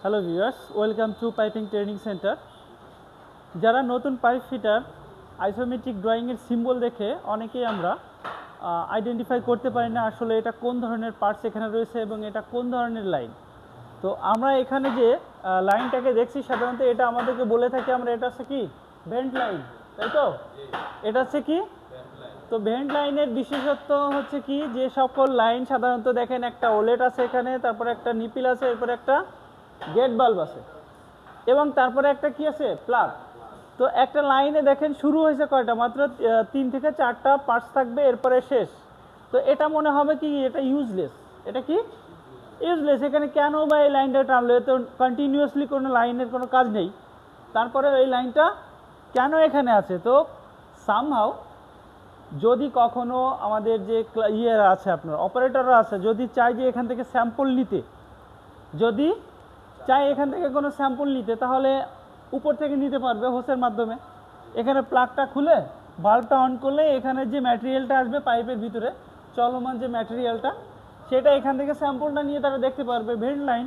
Hello viewers, welcome to piping training centre. যারা নতুন pipe fitter isometric ড্রয়িংয়ের symbol দেখে অনেকেই আমরা আইডেন্টিফাই করতে পারি না আসলে এটা কোন ধরনের পার্টস এখানে রয়েছে এবং এটা কোন ধরনের লাইন। তো আমরা এখানে যে লাইনটাকে দেখছি সাধারণত এটা আমাদেরকে বলে থাকি আমরা এটা হচ্ছে কি ভেন্ট লাইন, তাই তো? এটা হচ্ছে কি? তো ভেন্ট লাইনের বিশেষত্ব হচ্ছে কি, যে সকল লাইন সাধারণত দেখেন একটা ওলেট আছে এখানে, তারপরে একটা নিপিল আছে, এরপরে একটা গেট বাল্ব আছে এবং তারপরে একটা কি আছে প্লাগ। তো একটা লাইনে দেখেন শুরু হয়েছে কয়টা, মাত্র 3 থেকে 4টা পার্টস থাকবে, এরপরে শেষ। তো এটা মনে হবে কি এটা ইউজলেস। এটা কি ইউজলেস, এখানে কেন বা এই লাইনটা টানলো? তো কন্টিনিউয়াসলি কোনো লাইনের কোনো কাজ নেই, তারপরে এই লাইনটা কেন এখানে আছে? তো সামহাও যদি কখনো আমাদের যে ইয়েরা আছে আপনার অপারেটররা আছে, যদি চাই যে এখান থেকে স্যাম্পল নিতে, যদি চাই এখান থেকে কোনো স্যাম্পল নিতে, তাহলে উপর থেকে নিতে পারবে হোসের মাধ্যমে। এখানে প্লাগটা খুলে বাল্বটা অন করলে এখানে যে ম্যাটেরিয়ালটা আসবে পাইপের ভিতরে, চলমান যে ম্যাটেরিয়ালটা, সেটা এখান থেকে স্যাম্পলটা নিয়ে তারা দেখতে পারবে। ভেন্ট লাইন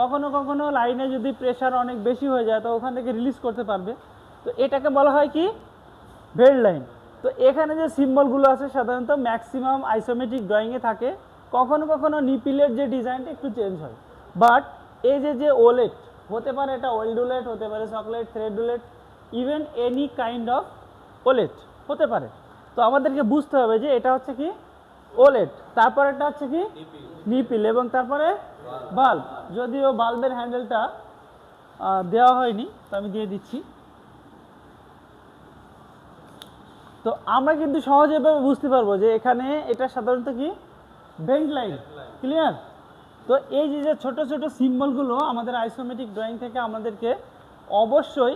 কখনো কখনো লাইনে যদি প্রেশার অনেক বেশি হয়ে যায় তো ওখান থেকে রিলিজ করতে পারবে। তো এটাকে বলা হয় কি ভেন্ট লাইন। তো এখানে যে সিম্বলগুলো আছে সাধারণত ম্যাক্সিমাম আইসোমেট্রিক ড্রয়িংয়ে থাকে, কখনো কখনো নিপিলের যে ডিজাইনটা একটু চেঞ্জ হয়। বাট এই যে ওলেট হতে পারে, এটা ওয়েল্ড ওলেট হতে পারে, chocolate, thread ওলেট, even any kind of ওলেট হতে পারে। তো আমাদেরকে বুঝতে হবে যে এটা হচ্ছে কি ওলেট, তারপর এটা হচ্ছে কি নিপিল এবং তারপরে বাল্ব। যদিও বাল্বের হ্যান্ডেলটা দেওয়া হয়নি, তো আমি দিয়ে দিচ্ছি। তো আমরা কিন্তু সহজেভাবে বুঝতে পারবো যে এখানে এটা সাধারণত কি ভেন্ট লাইন। ক্লিয়ার? তো এই যে ছোট ছোট সিম্বলগুলো আমাদের আইসোমেট্রিক ড্রয়িং থেকে আমাদেরকে অবশ্যই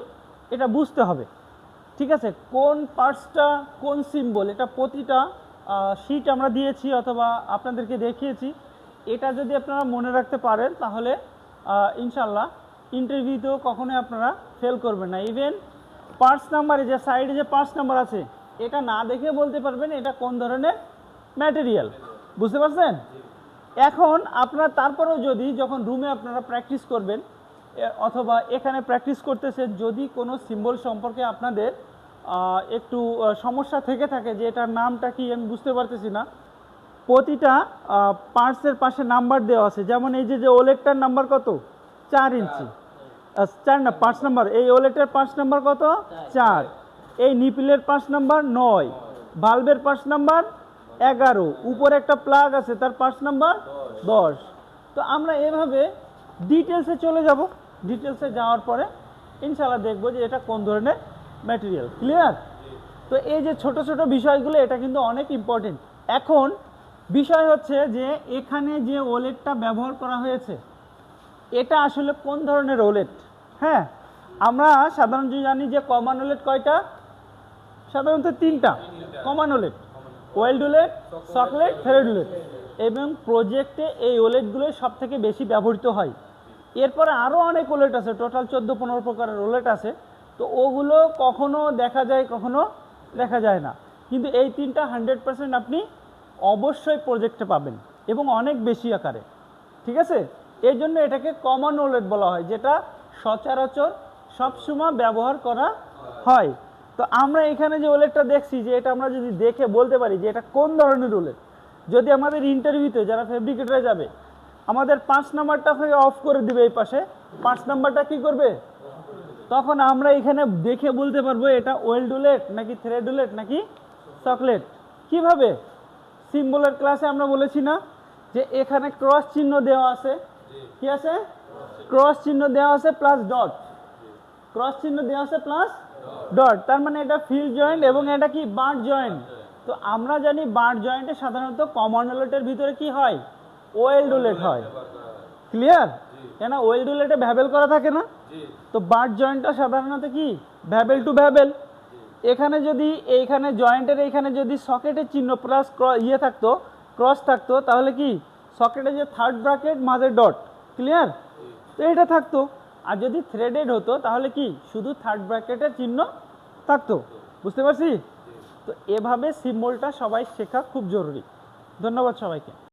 এটা বুঝতে হবে, ঠিক আছে? কোন পার্টসটা কোন সিম্বল, এটা প্রতিটা শিট আমরা দিয়েছি অথবা আপনাদেরকে দেখিয়েছি। এটা যদি আপনারা মনে রাখতে পারেন তাহলে ইনশাল্লাহ ইন্টারভিউতেও কখনোই আপনারা ফেল করবেন না। ইভেন পার্টস নাম্বারে যে সাইডে যে পার্টস নাম্বার আছে, এটা না দেখে বলতে পারবেন এটা কোন ধরনের ম্যাটেরিয়াল। বুঝতে পারছেন? এখন আপনারা তারপরেও যদি যখন রুমে আপনারা প্র্যাকটিস করবেন অথবা এখানে প্র্যাকটিস করতেছেন, যদি কোনো সিম্বল সম্পর্কে আপনাদের একটু সমস্যা থেকে থাকে যে এটার নামটা কি আমি বুঝতে পারতেছি না, প্রতিটা পার্টসের পাশে নাম্বার দেওয়া আছে। যেমন এই যে ওলেটটার নাম্বার কত, 4 ইঞ্চি, 4 না 5 নাম্বার। এই ওলেটের 5 নাম্বার কত, 4। এই নিপিলের 5 নাম্বার 9, বাল্বের 5 নাম্বার 11, উপরে একটা প্লাগ আছে তার 5 নাম্বার 10। তো আমরা এভাবে ডিটেলসে চলে যাব। ডিটেলসে যাওয়ার পরে ইনশাআল্লাহ দেখব যে এটা কোন ধরনের ম্যাটেরিয়াল। ক্লিয়ার? তো এই যে ছোট ছোট বিষয়গুলো এটা কিন্তু অনেক ইম্পর্টেন্ট। এখন বিষয় হচ্ছে যে এখানে যে ওলেটটা ব্যবহার করা হয়েছে এটা আসলে কোন ধরনের ওলেট। হ্যাঁ, আমরা সাধারণত জানি যে কমন ওলেট কয়টা, সাধারণত 3টা কমন ওলেট, ওয়েল্ড ওলেট, চকলেট, থ্রেড ওলেট। এবং প্রজেক্টে এই ওলেটগুলো সব থেকে বেশি ব্যবহৃত হয়। এরপরে আরও অনেক ওলেট আছে, টোটাল 14-15 প্রকারের ওলেট আছে। তো ওগুলো কখনো দেখা যায় কখনো দেখা যায় না, কিন্তু এই 3টা 100% আপনি অবশ্যই প্রজেক্টে পাবেন এবং অনেক বেশি আকারে, ঠিক আছে? এই জন্য এটাকে কমন ওলেট বলা হয়, যেটা সচরাচর সবসময় ব্যবহার করা হয়। তো আমরা এখানে যে ওলেটটা দেখছি, যে এটা আমরা যদি দেখে বলতে পারি যে এটা কোন ধরনের ওলেট, যদি আমাদের ইন্টারভিউতে যারা ফেব্রিকেটরে যাবে আমাদের 5 নাম্বারটা হয়ে অফ করে দিবে, এই পাশে 5 নাম্বারটা কি করবে, তখন আমরা এখানে দেখে বলতে পারবো এটা ওয়েল্ড ওলেট নাকি থ্রেড ওলেট নাকি চকলেট। কিভাবে? সিম্বলের ক্লাসে আমরা বলেছি না যে এখানে ক্রস চিহ্ন দেওয়া আছে, কি আছে, ক্রস চিহ্ন দেওয়া আছে প্লাস ডট, ক্রস চিহ্ন দেওয়া আছে প্লাস ডট, তার মানে এটা ফিল্ড জয়েন্ট এবং এটা কি বাট জয়েন্ট। তো আমরা জানি বাট জয়েন্টে সাধারণত কমন ওলেটের ভিতরে কি হয়, ওয়েল্ড ওলেট হয়। ক্লিয়ার? কেন ওয়েল্ড ওলেটে ভ্যাবেল করা থাকে না, তো বাট জয়েন্টটা সাধারণত কি ভ্যাবেল টু ভ্যাবেল। এখানে যদি এইখানে জয়েন্টের এইখানে যদি সকেটের চিহ্ন প্লাস ইয়ে থাকতো, ক্রস থাকতো, তাহলে কি সকেটে যে থার্ড ব্র্যাকেট মাঝে ডট, ক্লিয়ার, তো এটা থাকতো। আর যদি থ্রেডেড হতো তাহলে কি শুধু থার্ড ব্র্যাকেটের চিহ্ন থাকতো। বুঝতে পারছি? তো এভাবে সিম্বলটা সবাই শেখা খুব জরুরি। ধন্যবাদ সবাইকে।